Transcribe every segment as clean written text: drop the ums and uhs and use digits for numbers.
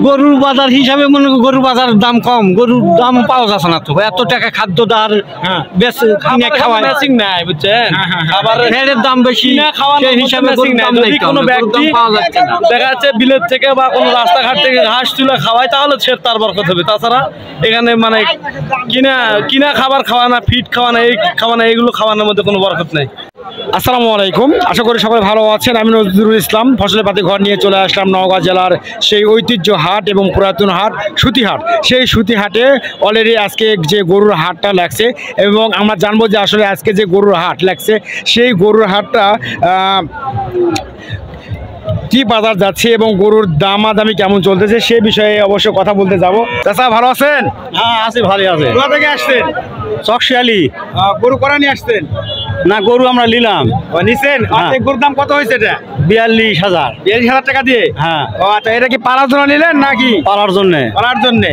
গরুর বাজার হিসাবে মনে করি গরুর বাজার দাম কম, গরুর দাম পাওয়া যাচ্ছে না তো, এত টাকা খাদ্য দার বেশ কিনে খাওয়ায় নাই বুঝছেন, আবার ফেরের দাম বেশি, সেই হিসাবে গরুর দাম নাই, কোনো ব্যক্তি দেখা যাচ্ছে বিলেত থেকে বা কোনো রাস্তাঘাট থেকে ঘাস তুলে খাওয়ায় তাহলে সে তার বরকত হবে, তাছাড়া এখানে মানে কিনা খাবার খাওয়ানো, ফিট খাওয়ানো, এই খাওয়ানো, এইগুলো খাওয়ানোর মধ্যে কোনো বরকত নেই। আসসালামু আলাইকুম, আশা করি সবাই ভালো আছেন। আমি নজরুল ইসলাম ফসলের পাতি ঘর নিয়ে চলে আসলাম নওগাঁ জেলার সেই ঐতিহ্য হাট এবং পুরাতন হাট সুতি হাট। সেই সুতি হাটে অলরেডি আজকে যে গরুর হাটটা লাগছে এবং আমরা জানবো যে আসলে আজকে যে গরুর হাট লাগছে সেই গরুর হাটটা কি বাজার যাচ্ছে এবং গরুর দামাদামি কেমন চলতেছে সে বিষয়ে অবশ্য কথা বলতে যাবো। চাচা ভালো আছেন? হ্যাঁ আছি, ভালো আছে। কোথা থেকে আসছেন? চকশিয়ালি। গরু করা নিয়ে আসছেন? না, গরু আমরা নিলাম। নিছেন? গরুর দাম কত হয়েছে এটা? 42,000। 42,000 টাকা দিয়ে? হ্যাঁ। ও আচ্ছা, এটা কি পালার জন্য নিলেন নাকি? পালার জন্য। পালার জন্য।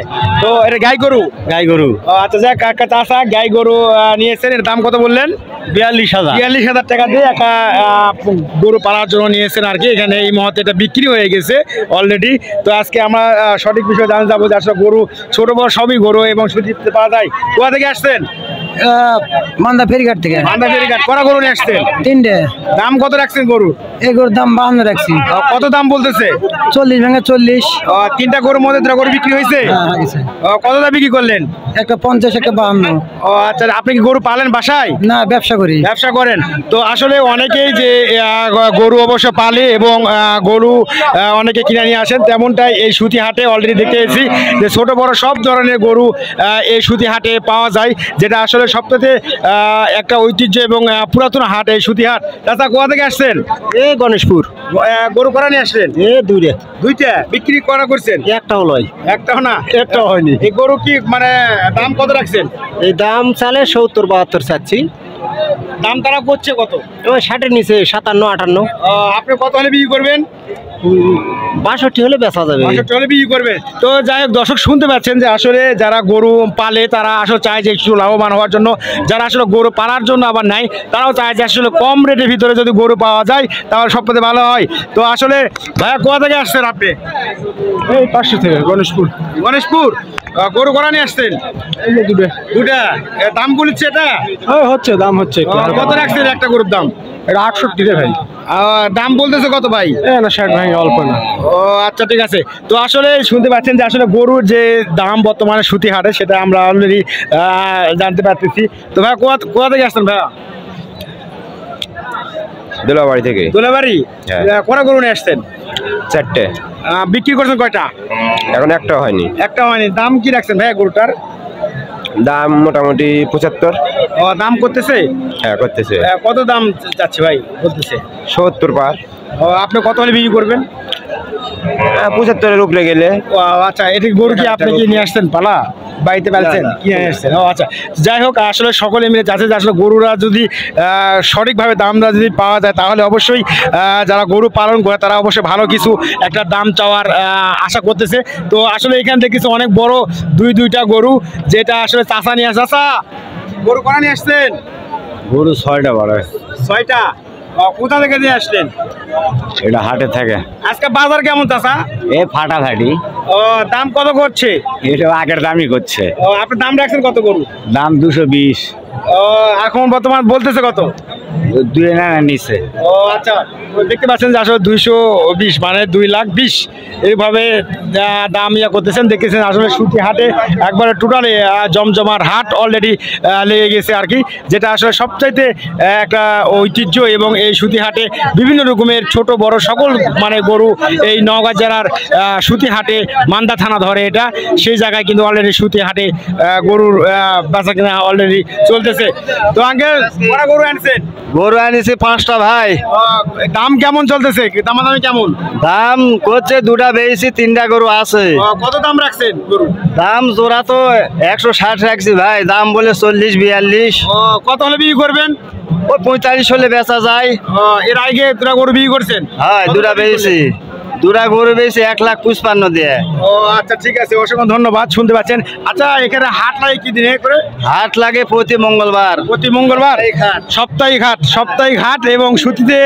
তো এটা গাই গরু? গাই গরু। আচ্ছা, যাক একটা চাষা গাই গরু নিয়েছেন, এর দাম কত বললেন? 42,000। 42,000 টাকা দিয়ে একটা গরু পালার জন্য নিয়েছেন আর কি। এখানে এই মুহূর্তে এটা বিক্রি হয়ে গেছে অলরেডি। তো আজকে আমরা সঠিক বিষয় জানতে যাবো যে আসলে গরু ছোট বড় সবই গরু এবং সুতিতে পাওয়া যায়। কোথা থেকে আসছেন? মান্দা ফেরিঘাট থেকে। মান্দা ফেরিঘাট। করা গরু নিয়ে আসছেন? 3টে। দাম কত রাখছেন গরুর? এই গরুর দাম 52 রাখছি। কত দাম বলতেছে? 40 ভেঙে 40। 3টা গরুর মধ্যে 2টা গরু বিক্রি হয়েছে? কত দাম বিক্রি করলেন? একটা 50, একটা 52। ও আচ্ছা, আপনি কি গরু পালেন বাসায়? না, ব্যবসা করি। ব্যবসা করেন। তো আসলে অনেকেই যে গরু অবশ্য পালে এবং গরু অনেকে কিনে নিয়ে আসেন, তেমনটাই এই সুতি হাটে অলরেডি দেখতে পেয়েছি যে ছোট বড় সব ধরনের গরু এই সুতি হাটে পাওয়া যায়, যেটা আসলে সবথেকে একটা ঐতিহ্য এবং পুরাতন হাট এই সুতি হাট। দাদা কোথা থেকে আসছেন? এই গণেশপুর। গরু করা নিয়ে আসলেন? দুইটা বিক্রি করা করছেন? একটাও লয়। একটাও না? একটাও হয়নি। এই গরু কি মানে দাম কত রাখছেন? এই দাম চালে 70-72 চাচ্ছি। দাম তারা করছে কত? ওই 60-এর নিচে 57-58। আপনি কত হলে বিক্রি করবেন? 62 হলে বেচা যাবে। 62 হলে বিক্রি করবে। তো যাই হোক, দর্শক শুনতে পাচ্ছেন যে আসলে যারা গরু পালে তারা আসলে চায় যে একটু লাভবান হওয়ার জন্য, যারা আসলে গরু পালার জন্য আবার নাই তারাও চায় যে আসলে কম রেটের ভিতরে যদি গরু পাওয়া যায় তাহলে সবথেকে ভালো হয়। তো আসলে ভাইয়া কোথা থেকে আসছেন আপনি? এই 500 থেকে গণেশপুর। গণেশপুর। গরু করা নিয়ে আসছেন? এই যে দুটা। দাম বলেছে এটা? হচ্ছে, দাম হচ্ছে। কত রাখছেন একটা গরুর দাম? এটা 68 রে ভাই। দাম বলতেছে কত ভাই? না 60 ভাই, অল্প না। ও আচ্ছা, ঠিক আছে। তো আসলে শুনতে পাচ্ছেন যে আসলে গরুর যে দাম বর্তমানে সুতি হাটে সেটা আমরা অলরেডি জানতে পারতেছি। তো ভাই কোথা থেকে আসছেন ভাইয়া? দোলাবাড়ি থেকে। দোলাবাড়ি। কটা গরু নিয়ে আসছেন? 4টে। বিক্রি করছেন কয়টা? এখন একটা হয়নি। একটা হয়নি। দাম কি রাখছেন ভাইয়া গরুটার? দাম মোটামুটি 75। দাম করতেছে? হ্যাঁ, করতেছে। কত দাম যাচ্ছে ভাই বলতেছে? 70 পার। আপনি কত হলে বিক্রি করবেন? 75-এর উপরে গেলে। আচ্ছা, এটি গরু কি আপনি কি নিয়ে আসছেন পালা বাড়িতে পালছেন? কি নিয়ে আসছেন? আচ্ছা, যাই হোক, আসলে সকলে মিলে যাচ্ছে যে আসলে গরুরা যদি সঠিকভাবে দামটা যদি পাওয়া যায় তাহলে অবশ্যই যারা গরু পালন করে তারা অবশ্যই ভালো কিছু একটা দাম চাওয়ার আশা করতেছে। তো আসলে এখান থেকে কিছু অনেক বড় দুইটা গরু, যেটা আসলে চাষা নিয়ে আসে। চাষা, গরু করা নিয়ে আসছেন? গরু 6টা বড়। 6টা। কোথা থেকে নিয়ে আসলেন? এটা হাটে থাকে। আজকে বাজার কেমন চাষা? এ ফাটাফাটি। দাম কত করছে? এটা আগের দামই করছে। আপনি দাম রাখছেন কত গরু? দাম 220। এখন বর্তমান বলতেছে কত? 2 না নিচে। আচ্ছা, দেখতে পাচ্ছেন যে আসলে 220 মানে 2,20,000 এইভাবে দাম করতেছেন। দেখতেছেন আসলে সুতি হাটে একবারে টোটালি জমজমার হাট অলরেডি লেগে গেছে আর কি, যেটা আসলে সবচাইতে একটা ঐতিহ্য। এবং এই সুতি হাটে বিভিন্ন রকমের ছোট বড় সকল মানে গরু এই নওগাঁ জেলার সুতি হাটে, মান্দা থানা ধরে এটা, সেই জায়গায় কিন্তু অলরেডি সুতি হাটে গরুর বেচা কিনা অলরেডি চলতেছে। তো আঙ্কেল কটা গরু আনছেন? গরু আনিছি 5টা ভাই। দাম কেমন চলতেছে? দামাদামি কেমন? দাম করছে, 2টা বেশি, 3টা গরু আছে। কত দাম রাখছেন গরু? দাম জোড়া তো 160 রাখছি ভাই, দাম বলে 40-42। কত হলে বিক্রি করবেন? ওই 45 হলে বেচা যায়। এর আগে 2টা গরু বিক্রি করছেন? হ্যাঁ, 2টা বেশি। দুটা গরু বেশি 1,55,000 দিয়ে। ও আচ্ছা ঠিক আছে, অসংখ্য ধন্যবাদ। শুনতে পাচ্ছেন। আচ্ছা এখানে হাট লাগে কি দিনে করে? হাট লাগে প্রতি মঙ্গলবার। প্রতি মঙ্গলবার সাপ্তাহিক হাট এবং ছুটিতে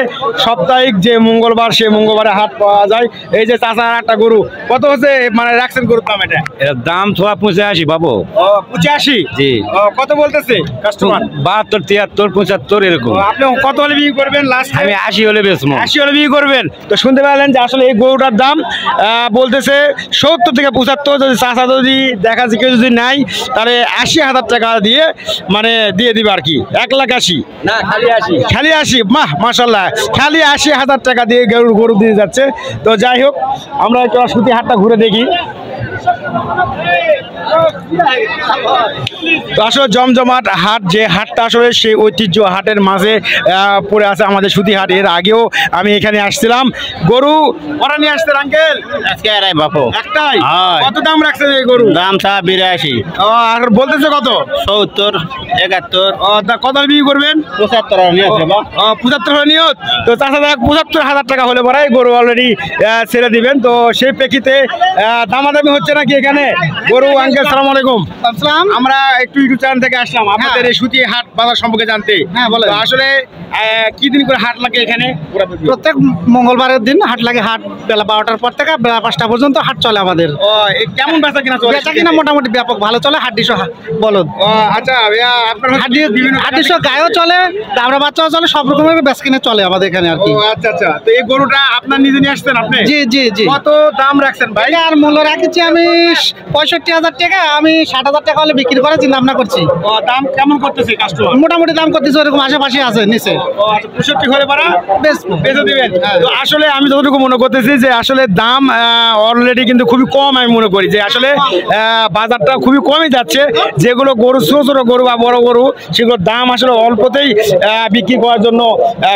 সাপ্তাহিক যে মঙ্গলবার সেই মঙ্গলবারে হাট পাওয়া যায়। এই যে চাচার একটা গরু কত হচ্ছে মানে রাখছেন গরুর দাম? এর দাম থোয়া 85 পাবো। ও 85? জি। কত বলতেছে কাস্টমার? 72, 73, 75 এরকম। আপনি কত হলে বিক্রি করবেন লাস্ট? আমি 80 হলে বেচবো। 80 হলে বিক্রি করবেন। তো শুনতে পারলেন যে আসলে এই গরুটার দাম বলতেছে 70 থেকে 75। যদি চাচা যদি দেখা যায় কেউ যদি নাই তাহলে 80,000 টাকা দিয়ে মানে দিয়ে দিবে আর কি। 1,80,000 না, খালি 80। খালি 80? মাশাআল্লাহ, খালি 80,000 টাকা দিয়ে গরু দিয়ে যাচ্ছে। তো যাই হোক আমরা একটু সুতি হাটটা ঘুরে দেখি। তো আসলে জমজমাট হাট, যে হাটটা আসলে সেই ঐতিহ্য হাটের মাঝে পড়ে আছে আমাদের সুতি হাট। এর আগেও আমি এখানে আসছিলাম। গরু কটা নিয়ে আসছেন আঙ্কেল? আজকে আড়াই বাপু। একটাই? হ্যাঁ। কত দাম রাখছেন এই গরু? দাম ছা 82। আর বলতেছে কত? 70, 71, কত বিক্রি করবেন? 75 নিয়ে আসবে বা। 75 হলে নিয়ত। তো চাচা 75,000 টাকা হলে পরে গরু অলরেডি ছেড়ে দিবেন। তো সেই প্রেক্ষিতে দামাদামি হচ্ছে নাকি এখানে গরু? আঙ্কেল সালাম আলাইকুম। আমরা একটু ইউটিউব চ্যানেল থেকে আসলাম আপনাদের এই সুতি হাট বাজার সম্পর্কে জানতে। হ্যাঁ, বলেন। তো আসলে কি দিন করে হাট লাগে এখানে? প্রত্যেক মঙ্গলবারের দিন হাট লাগে। হাট বেলা 12টার পর থেকে বেলা 5টা পর্যন্ত হাট চলে আমাদের। কেমন বেচা কিনা চলে? বেচা কিনা মোটামুটি ব্যাপক ভালো চলে। হাড্ডিসহ বলদ, আচ্ছা আপনার হাড্ডিসহ গায়েও চলে, দামড়া বাচ্চাও চলে, সব রকমের বেচা কিনা চলে আমাদের এখানে আর কি। আচ্ছা আচ্ছা। তো এই গরুটা আপনার নিজে নিয়ে আসছেন আপনি? জি জি জি। কত দাম রাখছেন ভাই? আর মূল্য রাখছি আমি 65,000 টাকা। আমি 60,000 টাকা হলে বিক্রি করার চিন্তা ভাবনা করছি। দাম কেমন করতেছে কাস্টমার? মোটামুটি দাম করতেছে ওরকম আশেপাশে আছে নিচে। 65 হলে পারা বেচবো। বেচে দিবেন। তো আসলে আমি যতটুকু মনে করতেছি যে আসলে দাম অলরেডি কিন্তু খুবই কম। আমি মনে করি যে আসলে বাজারটা খুবই কমই যাচ্ছে। যেগুলো গরু ছোট ছোট গরু বা বড় গরু সেগুলোর দাম আসলে অল্পতেই বিক্রি করার জন্য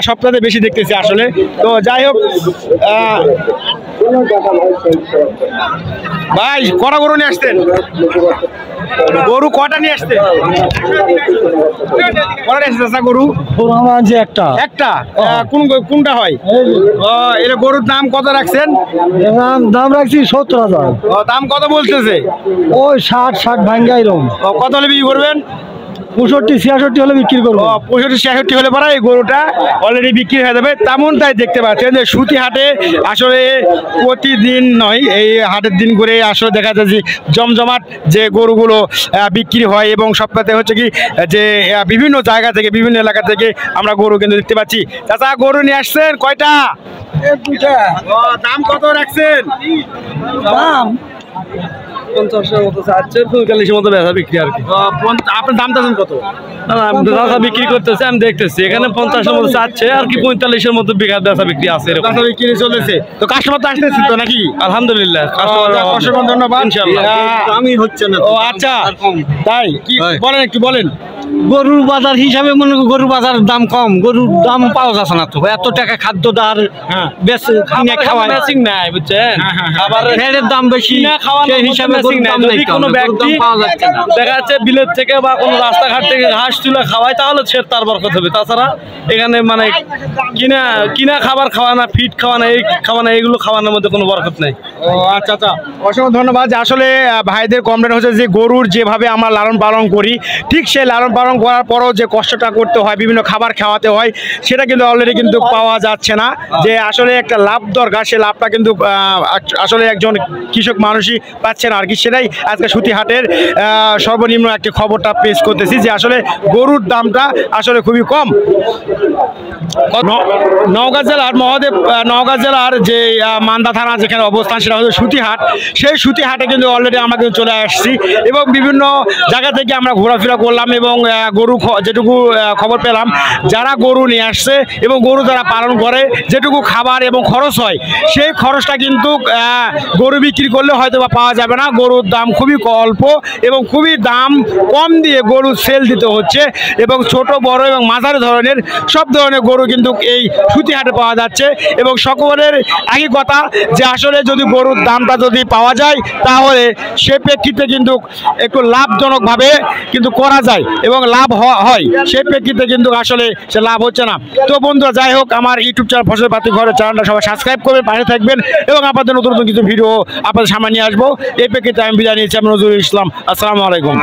সবথেকে বেশি দেখতেছি আসলে। তো যাই হোক ভাই কটা গরু নিয়ে আসতেন? গরু কটা নিয়ে আসতেন? কটা নিয়ে আসতেন গরু? একটা একটা? কোনটা হয়? এটা গরুর দাম কত রাখছেন? দাম রাখছি 70,000। দাম কত বলতেছে? ওই 60 ভাঙ্গা এরকম। কত হলে বিক্রি করবেন? 65, 66 হলে বিক্রি করবো। 65, 66 হলে পরে এই গরুটা অলরেডি বিক্রি হয়ে যাবে। তেমন তাই দেখতে পাচ্ছেন যে সুতি হাটে আসলে প্রতিদিন নয়, এই হাটের দিন করে আসলে দেখা যায় যে জমজমাট যে গরুগুলো বিক্রি হয় এবং সপ্তাহে হচ্ছে কি যে বিভিন্ন জায়গা থেকে বিভিন্ন এলাকা থেকে আমরা গরু কিন্তু দেখতে পাচ্ছি। চাচা গরু নিয়ে আসছেন কয়টা? দাম কত রাখছেন? দাম 50-এর মতো চাচ্ছে, 45-এর মতো বেচা বিক্রি আর কি। আপনার দাম চাচ্ছেন কত? বেচা বিক্রি করতেছে, আমি দেখতেছি এখানে 50-এর মতো চাচ্ছে আর কি, 45-এর মতো বেচা বিক্রি আছে। বেচা বিক্রি চলেছে। তো কাস্টমার তো আসতেছে তো নাকি? আলহামদুলিল্লাহ, অসংখ্য ধন্যবাদ। ইনশাআল্লাহ। আমি হচ্ছে না। ও আচ্ছা তাই কি বলেন, একটু বলেন। গরুর বাজার হিসাবে মনে করি গরুর বাজার দাম কম, গরুর দাম পাওয়া যাচ্ছে না তো। এত টাকা খাদ্য দার কিনে খাওয়ায় ম্যাচিং নাই বুঝছেন। আবার ফেরের দাম বেশি, সেই হিসাবে গরুর দাম নাই। কোনো ব্যক্তি দেখা যাচ্ছে বিলেত থেকে বা কোনো রাস্তাঘাট থেকে ঘাস তুলে খাওয়ায় তাহলে সে তার বরকত হবে। তাছাড়া এখানে মানে কিনা খাবার খাওয়ানা, ফিট খাওয়ানা, এই খাওয়ানা, এইগুলো খাওয়ানোর মধ্যে কোনো বরকত নেই। ও আচ্ছা আচ্ছা, অসংখ্য ধন্যবাদ। যে আসলে ভাইদের কমপ্লেন হচ্ছে যে গরুর যেভাবে আমরা লালন পালন করি ঠিক সেই লালন পালন করার পরও যে কষ্টটা করতে হয়, বিভিন্ন খাবার খাওয়াতে হয়, সেটা কিন্তু অলরেডি কিন্তু পাওয়া যাচ্ছে না। যে আসলে একটা লাভ দরকার, সে লাভটা কিন্তু আসলে একজন কৃষক মানুষই পাচ্ছে না আর কি। সেটাই আজকে সুতি হাটের সর্বনিম্ন একটি খবরটা পেশ করতেছি যে আসলে গরুর দামটা আসলে খুবই কম। নওগাঁ জেলার যে মান্দা থানা যেখানে অবস্থান সেটা হচ্ছে সুতি হাট। সেই সুতি হাটে কিন্তু অলরেডি আমরা কিন্তু চলে আসছি এবং বিভিন্ন জায়গা থেকে আমরা ঘোরাফেরা করলাম এবং গরু যেটুকু খবর পেলাম, যারা গরু নিয়ে আসছে এবং গরু যারা পালন করে যেটুকু খাবার এবং খরচ হয় সেই খরচটা কিন্তু গরু বিক্রি করলে হয়তো বা পাওয়া যাবে না। গরুর দাম খুবই অল্প এবং খুবই দাম কম দিয়ে গরু সেল দিতে হচ্ছে এবং ছোট বড় এবং মাঝারি ধরনের সব সব ধরনের গরু কিন্তু এই সুতি হাটে পাওয়া যাচ্ছে। এবং সকলের একই কথা যে আসলে যদি গরুর দামটা যদি পাওয়া যায় তাহলে সে প্রেক্ষিতে কিন্তু একটু লাভজনকভাবে কিন্তু করা যায় এবং লাভ হয়, সেই প্রেক্ষিতে কিন্তু আসলে সে লাভ হচ্ছে না। তো বন্ধুরা যাই হোক, আমার ইউটিউব চ্যানেল ফসল পাতি ঘরের চ্যানেলটা সবাই সাবস্ক্রাইব করবেন, পাশে থাকবেন এবং আপনাদের নতুন নতুন কিছু ভিডিও আপনাদের সামনে নিয়ে আসবো। এই প্রেক্ষিতে আমি বিদায় নিয়েছি, আমি নজরুল ইসলাম। আসসালামু আলাইকুম।